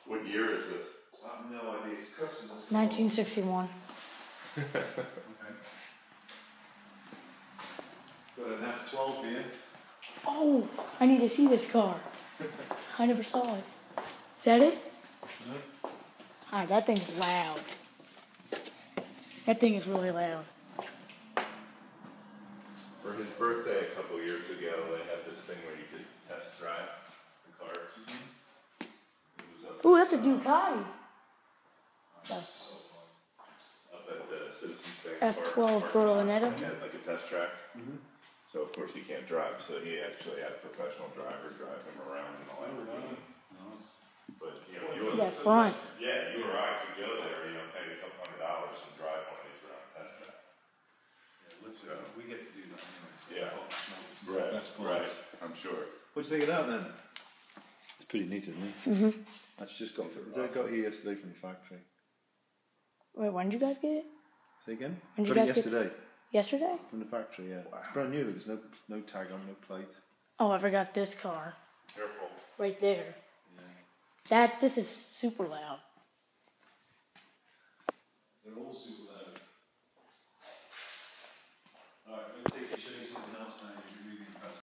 What year is this? I have no idea. It's custom. 1961. Okay. Got an F12 here. Oh, I need to see this car. I never saw it. Is that it? No. Ah, that thing's loud. That thing is really loud. For his birthday a couple years ago, they had this thing where you could test drive the cars. Ooh, that's a Ducati. Up at the Citizens Bank F12 Berlinetta. They had like a test track. So of course he can't drive, so he actually had a professional driver drive him around and all that. But you know, See that front. Yeah, you or I could go there, you know, pay a couple $100 and drive one of these around the test track. Yeah, looks like we get to do that anyway. So Yeah. Right. I'm sure. What do you think of that then? It's pretty neat, isn't it? Mm-hmm. That's just got. They got here yesterday from the factory. Wait, when did you guys get it? Say again? When did you Got it guys get yesterday Yesterday? from the factory. Yeah, it's brand new. There's no tag on, no plate. Oh, I forgot this car. Careful. Right there. Yeah. This is super loud. They're all super loud.